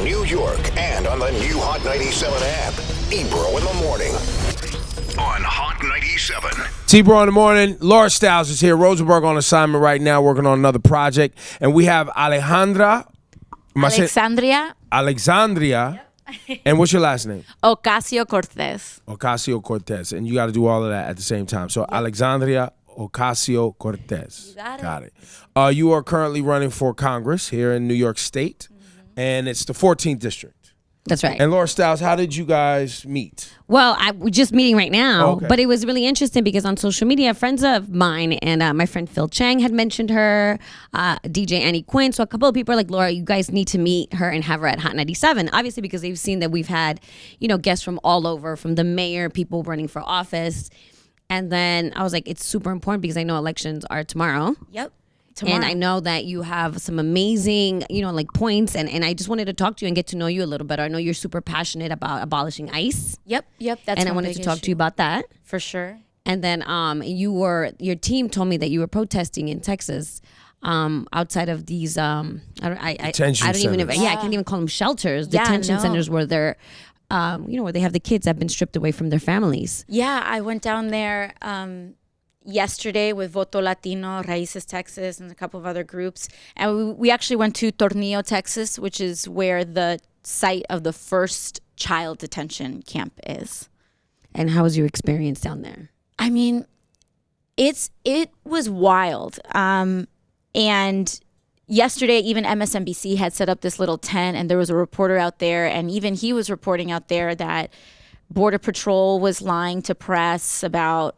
New York, and on the new Hot 97 app. Ebro in the morning on Hot 97. Ebro in the morning. Laura Stiles is here. Rosenberg on assignment right now, working on another project. And we have Alexandria. Alexandria. Yep. And what's your last name? Ocasio-Cortez. Ocasio-Cortez. And you got to do all of that at the same time. So yep. Alexandria Ocasio-Cortez. You got it. Got it. You are currently running for Congress here in New York State. Mm-hmm. And it's the 14th district. That's right. And Laura Stiles, how did you guys meet? Well, we're just meeting right now, okay. But it was really interesting because on social media, friends of mine and my friend Phil Chang had mentioned her, DJ Annie Quinn. So a couple of people are like, Laura, you guys need to meet her and have her at Hot 97. Obviously, because they've seen that we've had, guests from all over, from the mayor, people running for office. And then I was like, it's super important because I know elections are tomorrow. Yep. Tomorrow. And I know that you have some amazing, points. And I just wanted to talk to you and get to know you a little better. I know you're super passionate about abolishing ICE. Yep. That's and I wanted to talk to you about that. For sure. And then your team told me that you were protesting in Texas outside of these, detention I don't even, centers. I can't even call them shelters. Detention centers where they're, where they have the kids that have been stripped away from their families. Yeah, I went down there yesterday with Voto Latino, Raíces Texas, and a couple of other groups. And we actually went to Tornillo, Texas, which is where the site of the first child detention camp is. And how was your experience down there? I mean, it was wild. And yesterday, even MSNBC had set up this little tent, and there was a reporter out there, and even he was reporting out there that Border Patrol was lying to press about,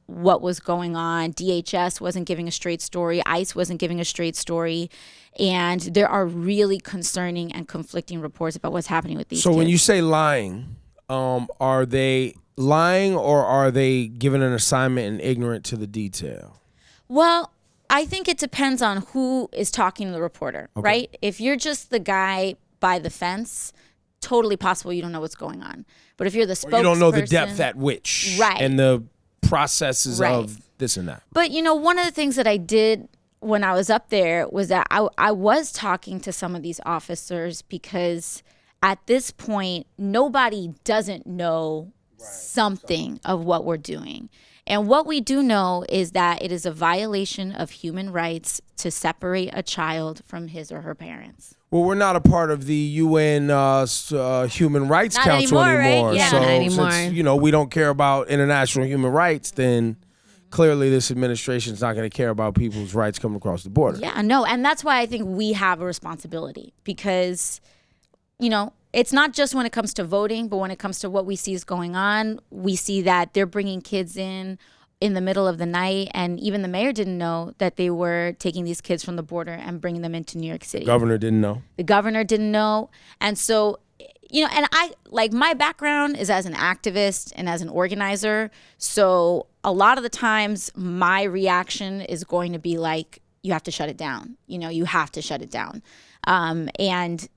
what was going on. DHS wasn't giving a straight story. ICE wasn't giving a straight story. And there are really concerning and conflicting reports about what's happening with these kids. When you say lying, are they lying or are they given an assignment and ignorant to the detail? Well, I think it depends on who is talking to the reporter, okay. Right? If you're just the guy by the fence, totally possible you don't know what's going on. But if you're the spokesperson... you don't know the depth at which. Right. And the processes of this and that. But, one of the things that I did when I was up there was that I was talking to some of these officers because at this point, nobody doesn't know something of what we're doing. And what we do know is that it is a violation of human rights to separate a child from his or her parents. Well, we're not a part of the UN Human Rights Council anymore. Right? Yeah, so not anymore. Since, we don't care about international human rights, then clearly this administration is not going to care about people's rights coming across the border. Yeah, no. And that's why I think we have a responsibility because, it's not just when it comes to voting, but when it comes to what we see is going on, we see that they're bringing kids in the middle of the night, and even the mayor didn't know that they were taking these kids from the border and bringing them into New York City. Governor didn't know. The governor didn't know. And so, and I, my background is as an activist and as an organizer. So a lot of the times my reaction is going to be like, you have to shut it down. You have to shut it down. And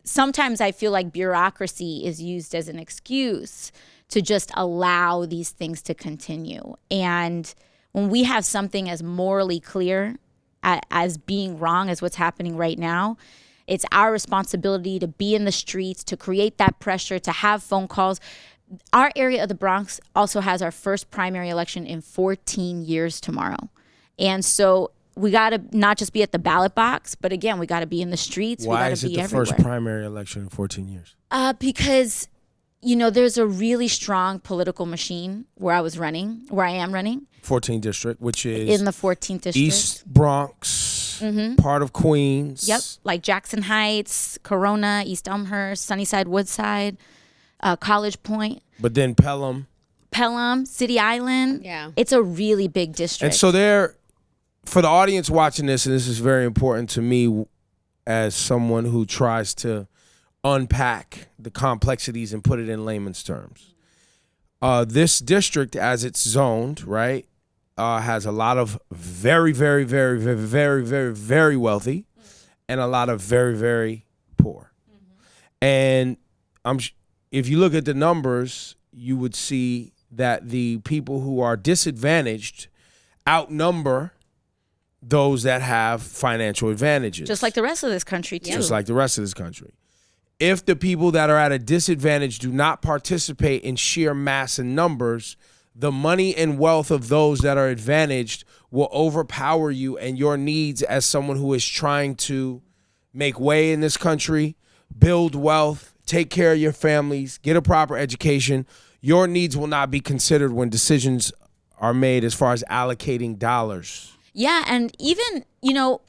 sometimes I feel like bureaucracy is used as an excuse to just allow these things to continue. And when we have something as morally clear as being wrong as what's happening right now, it's our responsibility to be in the streets, to create that pressure, to have phone calls. Our area of the Bronx also has our first primary election in 14 years tomorrow. And so we got to not just be at the ballot box, but again, we got to be in the streets. Why we got to is it be the everywhere. first primary election in 14 years? Because there's a really strong political machine where I am running. 14th district, which is in the 14th district. East Bronx, part of Queens. Yep, like Jackson Heights, Corona, East Elmhurst, Sunnyside, Woodside, College Point. But then Pelham, City Island. Yeah. It's a really big district. And so for the audience watching this, and this is very important to me as someone who tries to unpack the complexities and put it in layman's terms. This district, as it's zoned, right, has a lot of very, very, very, very, very, very, very wealthy and a lot of very, very poor. And if you look at the numbers, you would see that the people who are disadvantaged outnumber those that have financial advantages. Just like the rest of this country, too. Just like the rest of this country. If the people that are at a disadvantage do not participate in sheer mass and numbers, the money and wealth of those that are advantaged will overpower you and your needs as someone who is trying to make way in this country, build wealth, take care of your families, get a proper education. Your needs will not be considered when decisions are made as far as allocating dollars. Yeah, and even,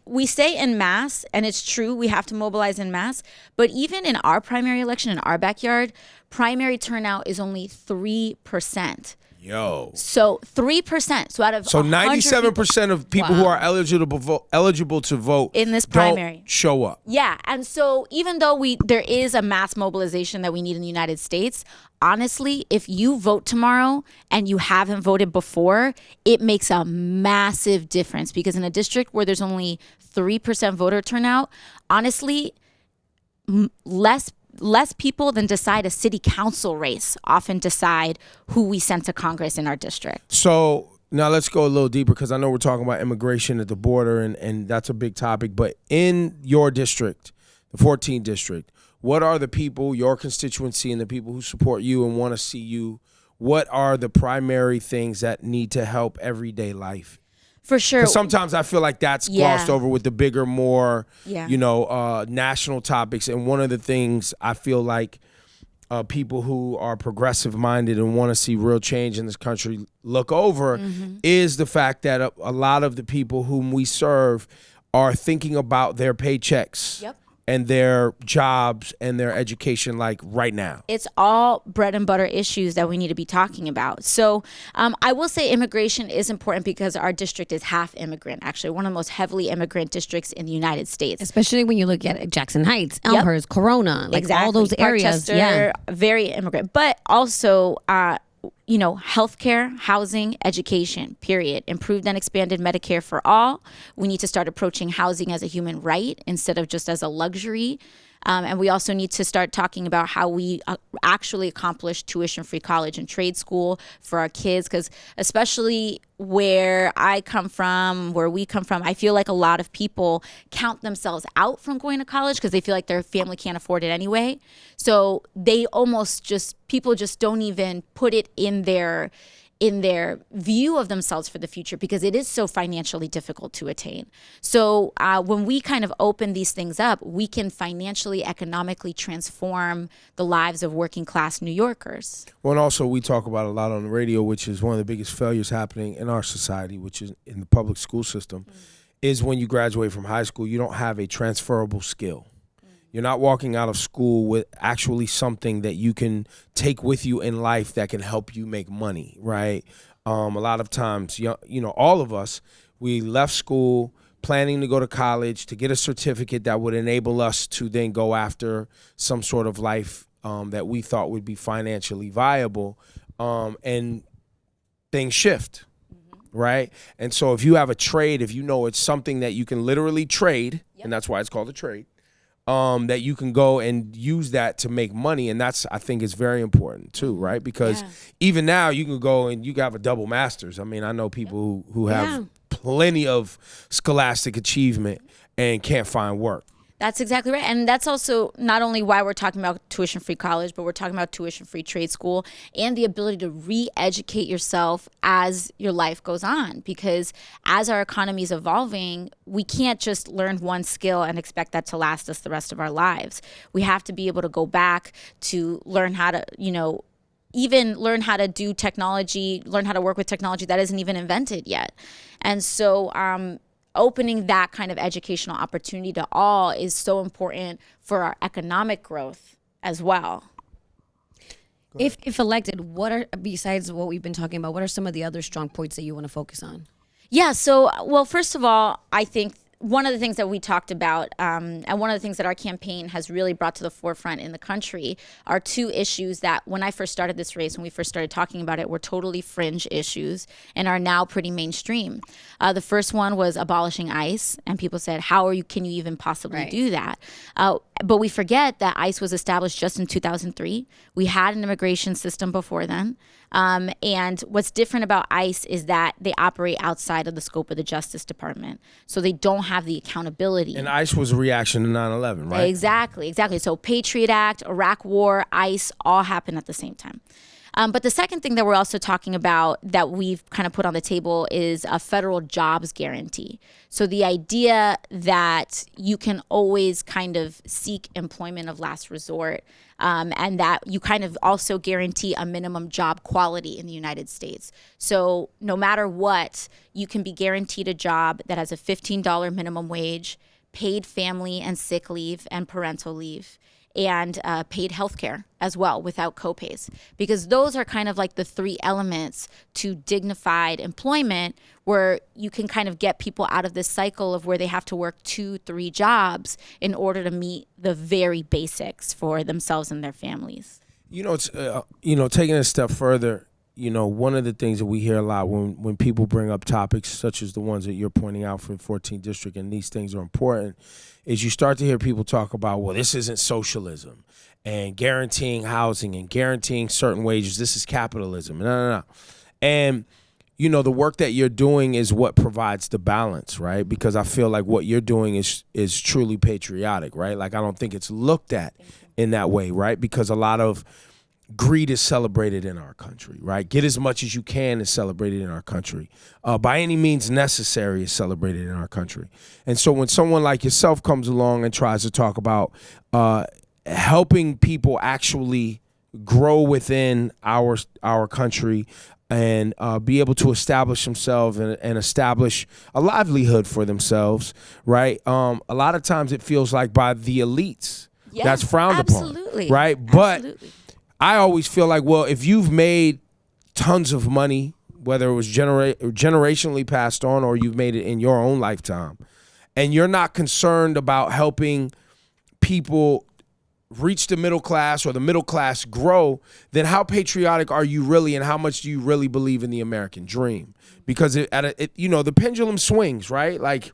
we say en masse, and it's true, we have to mobilize en masse, but even in our primary election, in our backyard, primary turnout is only 3%. Yo. So 3%. So out of 97% of people who are eligible to vote in this primary don't show up. Yeah, and so even though there is a mass mobilization that we need in the United States, honestly, if you vote tomorrow and you haven't voted before, it makes a massive difference, because in a district where there's only 3% voter turnout, honestly, less people than decide a city council race often decide who we send to Congress in our district. So now let's go a little deeper, because I know we're talking about immigration at the border, and that's a big topic. But in your district, the 14th district, what are the people, your constituency, and the people who support you and want to see you, what are the primary things that need to help everyday life? For sure. Because sometimes I feel like that's glossed over with the bigger, more, national topics. And one of the things I feel like people who are progressive minded and want to see real change in this country look over is the fact that a lot of the people whom we serve are thinking about their paychecks. And their jobs and their education, like right now. It's all bread and butter issues that we need to be talking about. So I will say immigration is important because our district is half immigrant, actually, one of the most heavily immigrant districts in the United States. Especially when you look at Jackson Heights, Elmhurst, Corona, like all those areas. Parkchester, very immigrant. But also, healthcare, housing, education, period. Improved and expanded Medicare for all. We need to start approaching housing as a human right instead of just as a luxury. And we also need to start talking about how we actually accomplish tuition-free college and trade school for our kids, because especially where I come from, where we come from, I feel like a lot of people count themselves out from going to college because they feel like their family can't afford it anyway. So they people just don't even put it in their view of themselves for the future, because it is so financially difficult to attain. So when we kind of open these things up, we can financially, economically transform the lives of working class New Yorkers. Well, and also we talk about a lot on the radio, which is one of the biggest failures happening in our society, which is in the public school system, is when you graduate from high school, you don't have a transferable skill. You're not walking out of school with actually something that you can take with you in life that can help you make money, right? A lot of times, all of us, we left school planning to go to college to get a certificate that would enable us to then go after some sort of life that we thought would be financially viable, and things shift, right? And so if you have a trade, if you know it's something that you can literally trade, and that's why it's called a trade, that you can go and use that to make money. And that's, I think, is very important too, right? Because even now you can go and you can have a double master's. I mean, I know people who have plenty of scholastic achievement and can't find work. That's exactly right. And that's also not only why we're talking about tuition-free college, but we're talking about tuition-free trade school and the ability to re-educate yourself as your life goes on. Because as our economy is evolving, we can't just learn one skill and expect that to last us the rest of our lives. We have to be able to go back to learn how to, even learn how to do technology, learn how to work with technology that isn't even invented yet. And so, opening that kind of educational opportunity to all is so important for our economic growth as well. If elected, what are, besides what we've been talking about, what are some of the other strong points that you want to focus on? Yeah, so, well, first of all, I think one of the things that we talked about, and one of the things that our campaign has really brought to the forefront in the country, are two issues that when I first started this race, when we first started talking about it, were totally fringe issues and are now pretty mainstream. The first one was abolishing ICE, and people said, can you even possibly do that? But we forget that ICE was established just in 2003. We had an immigration system before then. And what's different about ICE is that they operate outside of the scope of the Justice Department. So they don't have the accountability. And ICE was a reaction to 9/11, right? Exactly. So Patriot Act, Iraq War, ICE, all happened at the same time. But the second thing that we're also talking about that we've kind of put on the table is a federal jobs guarantee. So the idea that you can always kind of seek employment of last resort, and that you kind of also guarantee a minimum job quality in the United States. So no matter what, you can be guaranteed a job that has a $15 minimum wage, paid family and sick leave and parental leave, and paid healthcare as well without copays, because those are kind of like the three elements to dignified employment, where you can kind of get people out of this cycle of where they have to work 2-3 jobs in order to meet the very basics for themselves and their families. It's taking it a step further. One of the things that we hear a lot when people bring up topics such as the ones that you're pointing out for the 14th district, and these things are important, is you start to hear people talk about, well, this isn't socialism, and guaranteeing housing and guaranteeing certain wages. This is capitalism. No. And, the work that you're doing is what provides the balance, right? Because I feel like what you're doing is truly patriotic, right? Like, I don't think it's looked at in that way, right? Because a lot of greed is celebrated in our country, right? Get as much as you can is celebrated in our country. By any means necessary is celebrated in our country. And so when someone like yourself comes along and tries to talk about helping people actually grow within our country and be able to establish themselves and establish a livelihood for themselves, right? A lot of times it feels like by the elites, that's frowned upon, right? But I always feel like, well, if you've made tons of money, whether it was generationally passed on or you've made it in your own lifetime, and you're not concerned about helping people reach the middle class or the middle class grow, then how patriotic are you really, and how much do you really believe in the American dream? Because the pendulum swings, right? Like,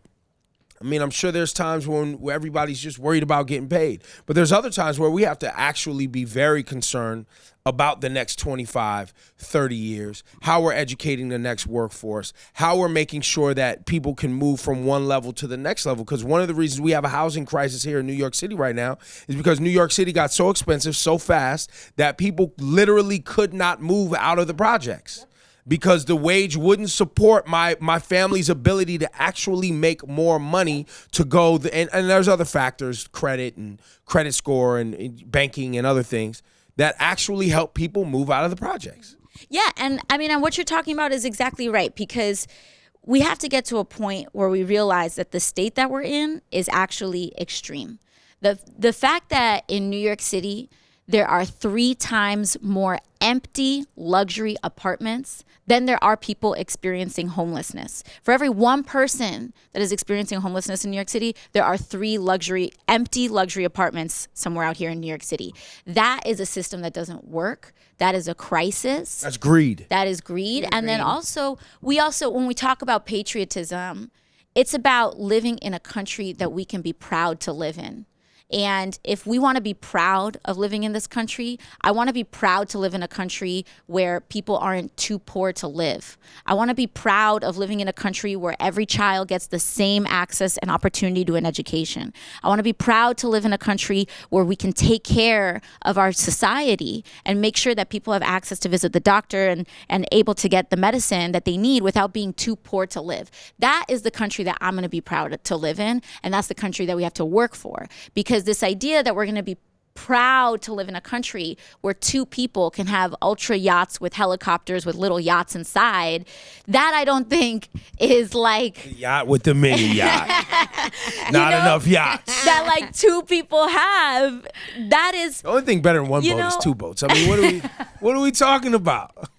I mean, I'm sure there's times where everybody's just worried about getting paid. But there's other times where we have to actually be very concerned about the next 25, 30 years, how we're educating the next workforce, how we're making sure that people can move from one level to the next level. Because one of the reasons we have a housing crisis here in New York City right now is because New York City got so expensive so fast that people literally could not move out of the projects. Because the wage wouldn't support my family's ability to actually make more money to go. And there's other factors, credit and credit score and banking and other things that actually help people move out of the projects. Yeah, and I mean, and what you're talking about is exactly right, because we have to get to a point where we realize that the state that we're in is actually extreme. The fact that in New York City, there are 3 times more empty luxury apartments than there are people experiencing homelessness. For every 1 person that is experiencing homelessness in New York City, there are 3 empty luxury apartments somewhere out here in New York City. That is a system that doesn't work. That is a crisis. That's greed. That is greed. And then also, when we talk about patriotism, it's about living in a country that we can be proud to live in. And if we want to be proud of living in this country, I want to be proud to live in a country where people aren't too poor to live. I want to be proud of living in a country where every child gets the same access and opportunity to an education. I want to be proud to live in a country where we can take care of our society and make sure that people have access to visit the doctor and able to get the medicine that they need without being too poor to live. That is the country that I'm going to be proud to live in, and that's the country that we have to work for. Because this idea that we're going to be proud to live in a country where 2 people can have ultra yachts with helicopters with little yachts inside, that I don't think is like the yacht with the mini yacht. Not enough yachts. That like 2 people have. That is the only thing better than one boat is 2 boats. I mean, what are we talking about?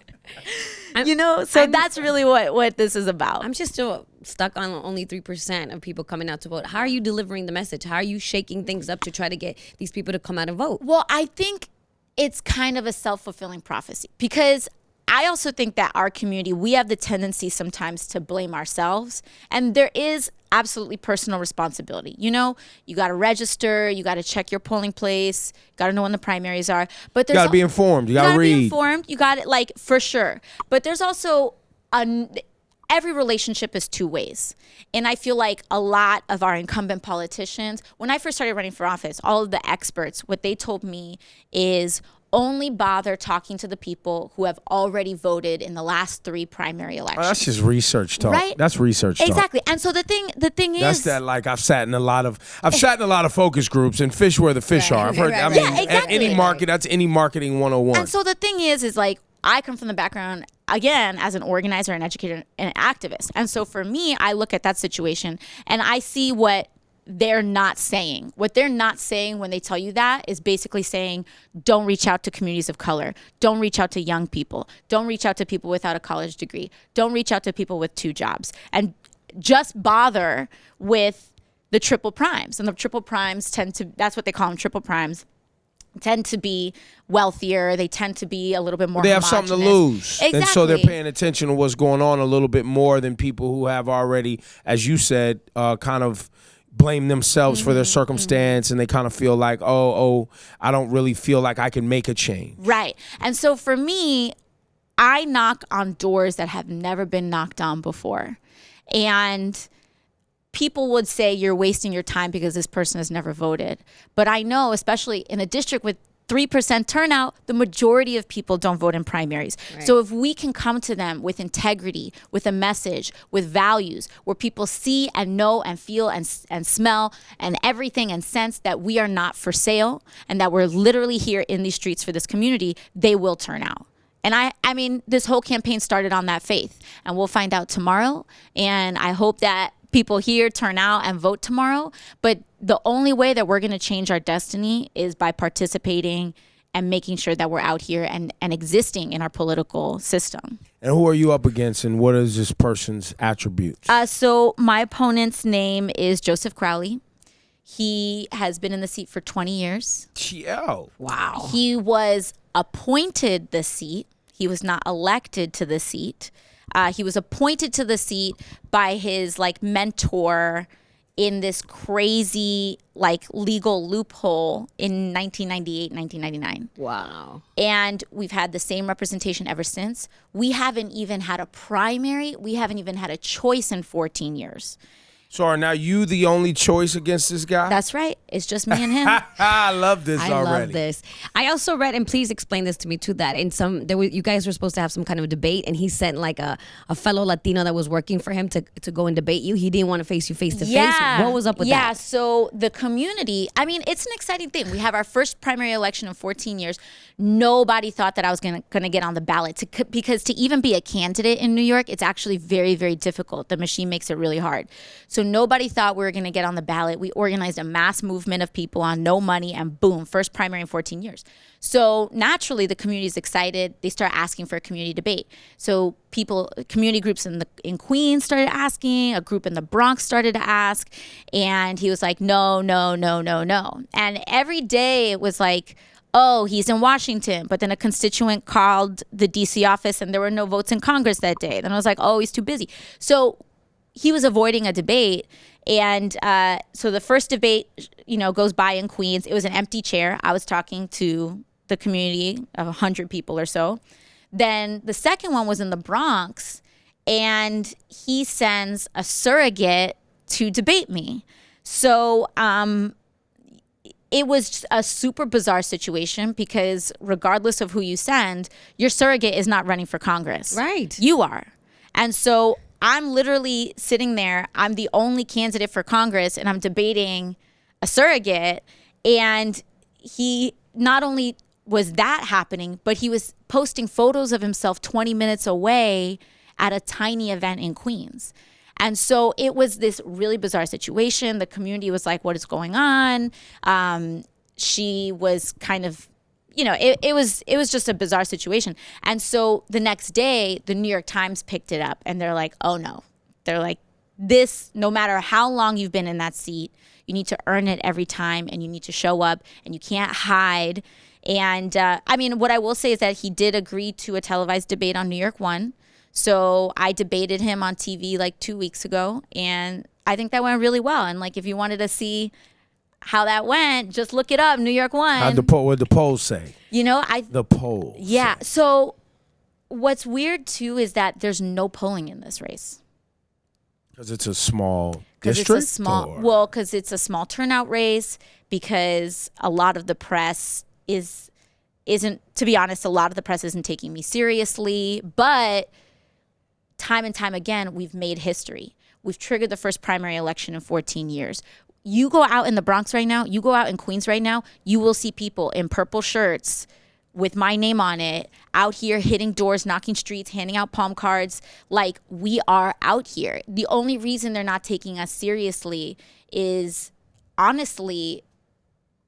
That's really what this is about. I'm just still stuck on only 3% of people coming out to vote. How are you delivering the message? How are you shaking things up to try to get these people to come out and vote? Well, I think it's kind of a self-fulfilling prophecy, because I also think that our community, we have the tendency sometimes to blame ourselves. And there is absolutely personal responsibility. You know, you got to register, you got to check your polling place, got to know when the primaries are. But there's You got to be informed. You got to read. Be informed. You got it, like, for sure. But there's also every relationship is two ways. And I feel like a lot of our incumbent politicians, when I first started running for office, all of the experts, what they told me is only bother talking to the people who have already voted in the last 3 primary elections. That's just research talk. Right? That's research talk. Exactly. And so the thing is, that's that. Like I've sat in a lot of focus groups and fish where the fish are. I've heard. I mean, exactly. Any market. That's any marketing 101. And so the thing is like I come from the background again as an organizer, an educator, and an activist. And so for me, I look at that situation and I see what they're not saying. What they're not saying when they tell you that is basically saying, don't reach out to communities of color. Don't reach out to young people. Don't reach out to people without a college degree. Don't reach out to people with 2 jobs. And just bother with the triple primes. And the triple primes that's what they call them, triple primes, tend to be wealthier. They tend to be a little bit more They have something to lose. Exactly. And so they're paying attention to what's going on a little bit more than people who have already, as you said, kind of blame themselves for their circumstance, and they kind of feel like, oh, I don't really feel like I can make a change. Right. And so for me, I knock on doors that have never been knocked on before. And people would say you're wasting your time because this person has never voted. But I know, especially in a district with 3% turnout, the majority of people don't vote in primaries. Right. So if we can come to them with integrity, with a message, with values, where people see and know and feel and smell and everything and sense that we are not for sale and that we're literally here in these streets for this community, they will turn out. And I mean, this whole campaign started on that faith, and we'll find out tomorrow. And I hope that people here turn out and vote tomorrow. But the only way that we're going to change our destiny is by participating and making sure that we're out here and existing in our political system. And who are you up against, and what is this person's attributes? So my opponent's name is Joseph Crowley. He has been in the seat for 20 years. Wow. He was appointed the seat. He was not elected to the seat. He was appointed to the seat by his mentor in this crazy legal loophole in 1998, 1999. Wow. And we've had the same representation ever since. We haven't even had a primary. We haven't even had a choice in 14 years. So are now you the only choice against this guy? That's right. It's just me and him. I love this already. I love this. I also read, and please explain this to me too, that you guys were supposed to have some kind of debate, and he sent a fellow Latino that was working for him to go and debate you. He didn't want to face you face to face. What was up with that? Yeah, so the community, I mean, it's an exciting thing. We have our first primary election in 14 years. Nobody thought that I was going to get on the ballot because to even be a candidate in New York, it's actually very, very difficult. The machine makes it really hard. So nobody thought we were going to get on the ballot. We organized a mass movement of people on no money, and boom, first primary in 14 years. So naturally, the community is excited. They start asking for a community debate. So community groups in Queens started asking. A group in the Bronx started to ask. And he was like, no, no, no, no, no. And every day it was like, oh, he's in Washington. But then a constituent called the D.C. office, and there were no votes in Congress that day. Then I was like, oh, he's too busy. So he was avoiding a debate. And so the first debate, goes by in Queens. It was an empty chair. I was talking to the community of 100 people or so. Then the second one was in the Bronx, and he sends a surrogate to debate me. So it was a super bizarre situation because regardless of who you send, your surrogate is not running for Congress. Right. You are. And so I'm literally sitting there. I'm the only candidate for Congress, and I'm debating a surrogate. And he not only was that happening, but he was posting photos of himself 20 minutes away at a tiny event in Queens. And so it was this really bizarre situation. The community was like, what is going on? She was kind of, it was just a bizarre situation. And so the next day, the New York Times picked it up, and they're like, oh no. They're like, this, no matter how long you've been in that seat, you need to earn it every time, and you need to show up, and you can't hide. And I mean, what I will say is that he did agree to a televised debate on New York One. So I debated him on TV like 2 weeks ago, and I think that went really well. And like, if you wanted to see how that went, just look it up, New York One. What the polls say? You know, the polls. Yeah. So what's weird too is that there's no polling in this race. Because it's a small Because district? it's a small turnout race, because a lot of the press isn't, to be honest, a lot of the press isn't taking me seriously. But time and time again, we've made history. We've triggered the first primary election in 14 years. You go out in the Bronx right now, you go out in Queens right now, you will see people in purple shirts with my name on it, out here hitting doors, knocking streets, handing out palm cards. Like, we are out here. The only reason they're not taking us seriously is honestly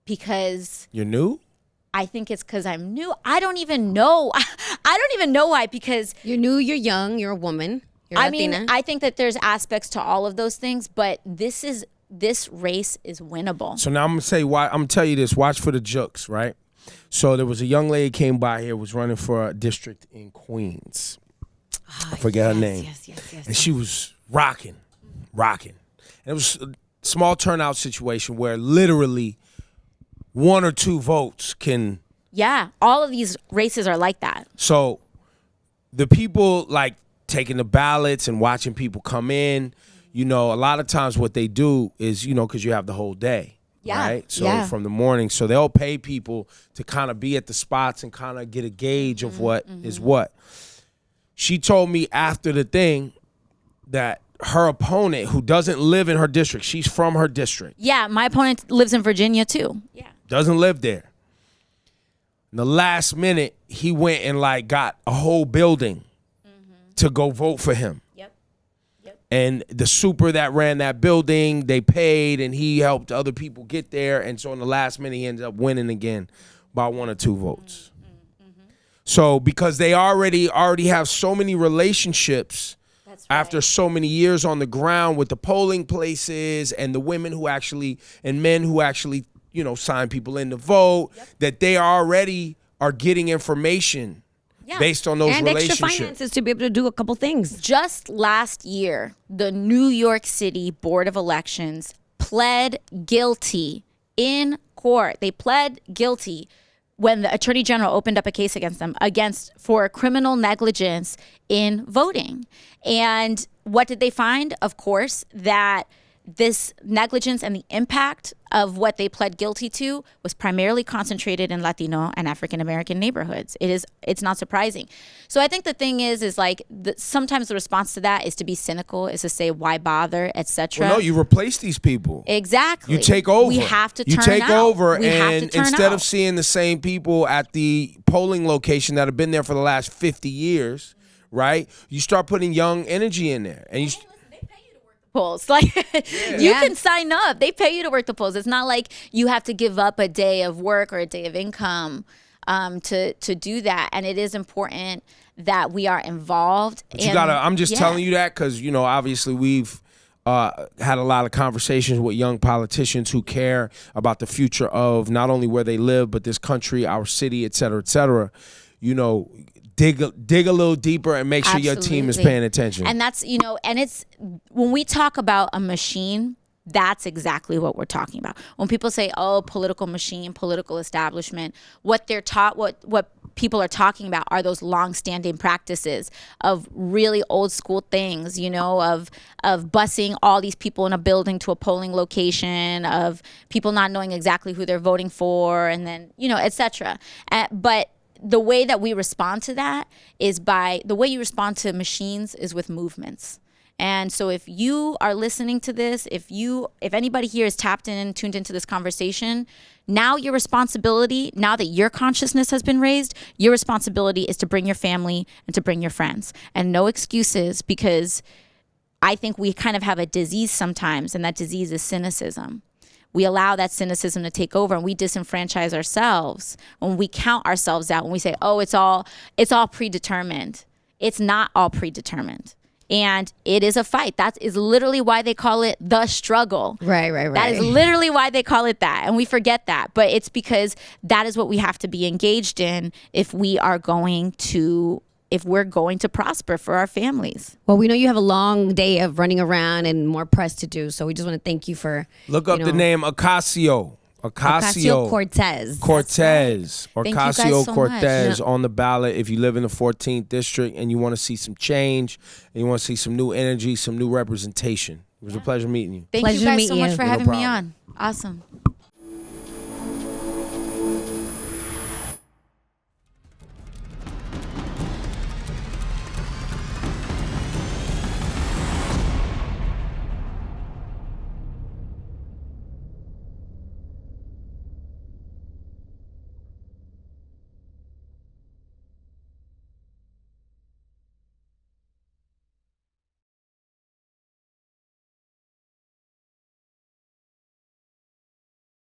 because You're new? I think it's because I'm new. I don't even know. I don't even know why, because You're new, you're young, you're a woman. You're Latina. mean, I think that there's aspects to all of those things, but this race is winnable. So now I'm gonna say why. I'm gonna tell you this. Watch for the jokes, right? So there was a young lady came by here, was running for a district in Queens. I forget her name. Yes. And she was rocking. And it was a small turnout situation where literally 1 or 2 votes can. Yeah, all of these races are like that. So the people like taking the ballots and watching people come in, you know, a lot of times what they do is, you know, because you have the whole day. Yeah. Right. So yeah. from the morning, so they'll pay people to kind of be at the spots and kind of get a gauge of what is what. She told me after the thing that her opponent, who doesn't live in her district, she's from her district. Yeah, my opponent lives in Virginia too. Yeah. Doesn't live there. In the last minute, he went and like got a whole building to go vote for him. And the super that ran that building, they paid, and he helped other people get there. And so in the last minute, he ended up winning again by 1 or 2 votes. So because they already have so many relationships after so many years on the ground with the polling places and the women who actually and men who actually, you know, sign people in to vote, that they already are getting information. Yeah. Based on those and relationships. extra finances to be able to do a couple things. Just last year, the New York City Board of Elections pled guilty in court. They pled guilty when the Attorney General opened up a case against them for criminal negligence in voting. And what did they find? Of course, that this negligence and the impact of what they pled guilty to was primarily concentrated in Latino and African American neighborhoods. It's not surprising. So I think the thing is like sometimes the response to that is to be cynical, is to say why bother, etc. Well, no, you replace these people. Exactly. You take over. We have to turn out. You take over, we and instead of seeing the same people at the polling location that have been there for the last 50 years, right? You start putting young energy in there, and you. Polls. Like you can sign up. They pay you to work the polls. It's not like you have to give up a day of work or a day of income to do that. And it is important that we are involved. But you gotta. I'm just telling you that because, you know, obviously we've had a lot of conversations with young politicians who care about the future of not only where they live, but this country, our city, et cetera, et cetera. You know, dig a little deeper and make sure your team is paying attention. And that's, you know, and it's when we talk about a machine, that's exactly what we're talking about. When people say, oh, political machine, political establishment, what they're taught, what people are talking about are those long-standing practices of really old school things, you know, of busing all these people in a building to a polling location, of people not knowing exactly who they're voting for, and then, you know, et cetera. But the way that we respond to that is the way you respond to machines is with movements. And so if you are listening to this, if anybody here is tapped in and tuned into this conversation, now your responsibility, now that your consciousness has been raised, your responsibility is to bring your family and to bring your friends. And no excuses, because I think we kind of have a disease sometimes, and that disease is cynicism. We allow that cynicism to take over, and we disenfranchise ourselves when we count ourselves out, when we say, oh, it's all predetermined. It's not all predetermined. And it is a fight. That is literally why they call it the struggle. Right. That is literally why they call it that. And we forget that. But it's because that is what we have to be engaged in if we're going to prosper for our families. Well, we know you have a long day of running around and more press to do. So we just want to thank you for Look up the name Ocasio-Cortez. Cortez. Right. Thank you guys so Ocasio-Cortez much. on the ballot if you live in the 14th district and you want to see some change and you want to see some new energy, some new representation. It was a pleasure meeting you. Thank Pleasure you guys meeting so much you. for No having me problem. on. Awesome.